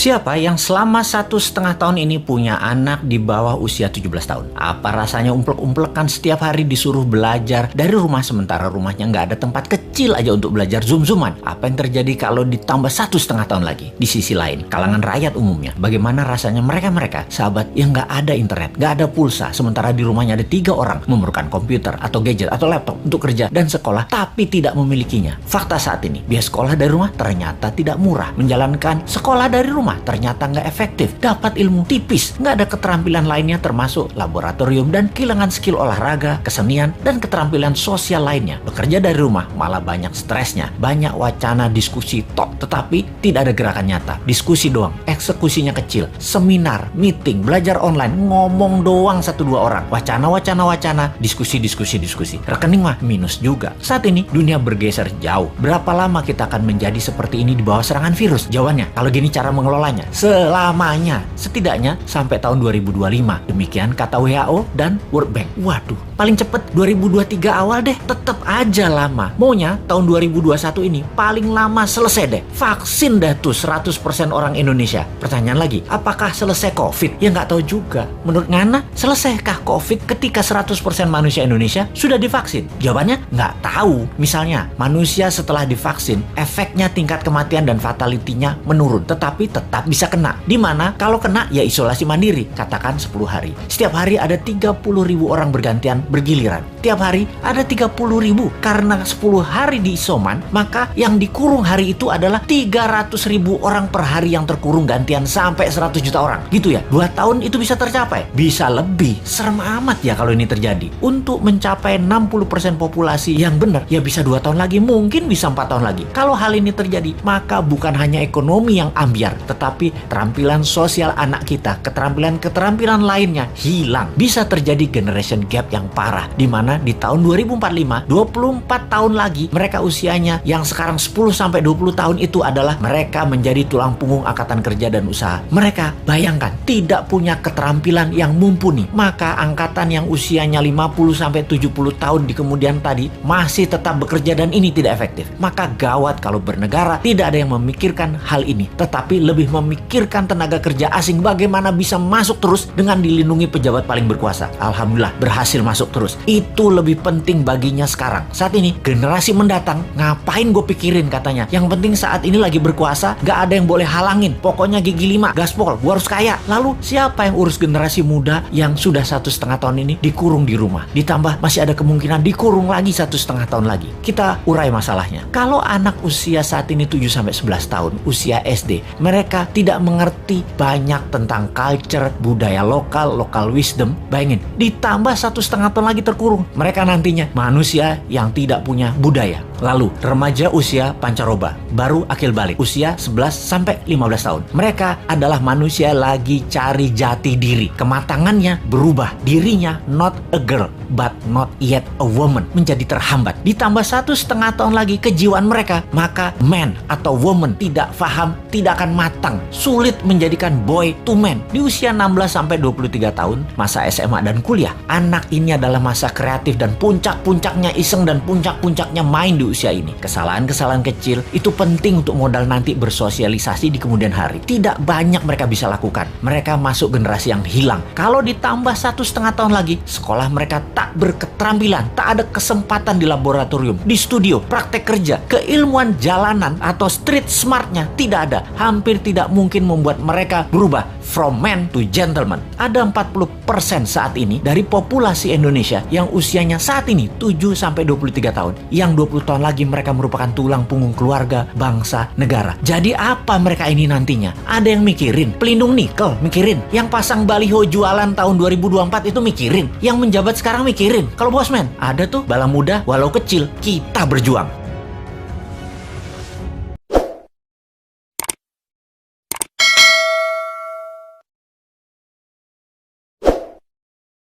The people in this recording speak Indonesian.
Siapa yang selama 1,5 tahun ini punya anak di bawah usia 17 tahun? Apa rasanya umplek-umplekan setiap hari disuruh belajar dari rumah sementara rumahnya nggak ada tempat kecil aja untuk belajar zoom-zooman? Apa yang terjadi kalau ditambah 1,5 tahun lagi? Di sisi lain, kalangan rakyat umumnya, bagaimana rasanya mereka sahabat yang nggak ada internet, nggak ada pulsa, sementara di rumahnya ada 3 orang memerlukan komputer atau gadget atau laptop untuk kerja dan sekolah, tapi tidak memilikinya. Fakta saat ini, biaya sekolah dari rumah ternyata tidak murah. Menjalankan sekolah dari rumah ternyata nggak efektif, dapat ilmu tipis, nggak ada keterampilan lainnya termasuk laboratorium dan kehilangan skill olahraga, kesenian, dan keterampilan sosial lainnya. Bekerja dari rumah malah banyak stresnya, banyak wacana diskusi tok, tetapi tidak ada gerakan nyata. Diskusi doang, eksekusinya kecil, seminar, meeting, belajar online, ngomong doang 1-2 orang, wacana, diskusi. Rekening mah minus juga. Saat ini dunia bergeser jauh. Berapa lama kita akan menjadi seperti ini di bawah serangan virus? Jawabannya, kalau gini cara mengelolanya, selamanya, setidaknya sampai tahun 2025. Demikian kata WHO dan World Bank. Waduh, paling cepet 2023 awal deh, tetep aja lama. Maunya tahun 2021 ini paling lama selesai deh. Vaksin dah tuh 100% orang Indonesia. Pertanyaan lagi, apakah selesai COVID? Ya nggak tahu juga. Menurut Ngana, selesaikah COVID ketika 100% manusia Indonesia sudah divaksin? Jawabannya nggak tahu. Misalnya, manusia setelah divaksin, efeknya tingkat kematian dan fatality-nya menurun, tetapi tetap bisa kena. Dimana kalau kena ya isolasi mandiri, katakan 10 hari. Setiap hari ada 30.000 orang bergantian bergiliran. Tiap hari ada 30.000. Karena 10 hari di isoman, maka yang dikurung hari itu adalah 300.000 orang per hari yang terkurung gantian sampai 100 juta orang. Gitu ya, 2 tahun itu bisa tercapai. Bisa lebih. Serem amat ya kalau ini terjadi. Untuk mencapai 60% populasi yang benar, ya bisa 2 tahun lagi, mungkin bisa 4 tahun lagi. Kalau hal ini terjadi, maka bukan hanya ekonomi yang ambiar, tetapi keterampilan sosial anak kita, keterampilan lainnya hilang. Bisa terjadi generation gap yang parah, di mana di tahun 2045, 24 tahun lagi, mereka usianya yang sekarang 10-20 tahun itu adalah mereka menjadi tulang punggung angkatan kerja dan usaha. Mereka, bayangkan, tidak punya keterampilan yang mumpuni. Maka angkatan yang usianya 50-70 tahun di kemudian tadi masih tetap bekerja dan ini tidak efektif. Maka gawat kalau bernegara tidak ada yang memikirkan hal ini, tetapi lebih memikirkan tenaga kerja asing bagaimana bisa masuk terus dengan dilindungi pejabat paling berkuasa. Alhamdulillah berhasil masuk terus. Itu lebih penting baginya sekarang. Saat ini generasi mendatang ngapain gue pikirin katanya. Yang penting saat ini lagi berkuasa, gak ada yang boleh halangin. Pokoknya gigi 5, gaspol, gue harus kaya. Lalu siapa yang urus generasi muda yang sudah 1,5 tahun ini dikurung di rumah? Ditambah masih ada kemungkinan dikurung lagi 1,5 tahun lagi. Kita urai masalahnya. Kalau anak usia saat ini 7-11 tahun, usia SD, mereka tidak mengerti banyak tentang culture, budaya lokal wisdom. Bayangin, ditambah 1,5 tahun lagi terkurung. Mereka nantinya manusia yang tidak punya budaya. Lalu, remaja usia pancaroba, baru akil balik, usia 11-15 tahun. Mereka adalah manusia lagi cari jati diri. Kematangannya berubah. Dirinya not a girl, but not yet a woman. Menjadi terhambat. Ditambah 1,5 tahun lagi kejiwaan mereka, maka man atau woman tidak paham, tidak akan matang. Sulit menjadikan boy to man. Di usia 16-23 tahun, masa SMA dan kuliah, anak ini adalah masa kreatif dan puncak-puncaknya iseng dan puncak-puncaknya main di usia ini. Kesalahan-kesalahan kecil itu penting untuk modal nanti bersosialisasi di kemudian hari. Tidak banyak mereka bisa lakukan. Mereka masuk generasi yang hilang. Kalau ditambah 1,5 tahun lagi, sekolah mereka tak berketerampilan, tak ada kesempatan di laboratorium, di studio, praktek kerja, keilmuan jalanan atau street smartnya tidak ada. Hampir tidak mungkin membuat mereka berubah from man to gentleman. Ada 40% saat ini dari populasi Indonesia yang usianya saat ini 7-23 tahun. Yang 20 tahun lagi mereka merupakan tulang punggung keluarga, bangsa, negara. Jadi apa mereka ini nantinya? Ada yang mikirin pelindung nikel, mikirin. Yang pasang baliho jualan tahun 2024 itu mikirin. Yang menjabat sekarang mikirin. Kalau bosman, ada tuh bala muda walau kecil, kita berjuang.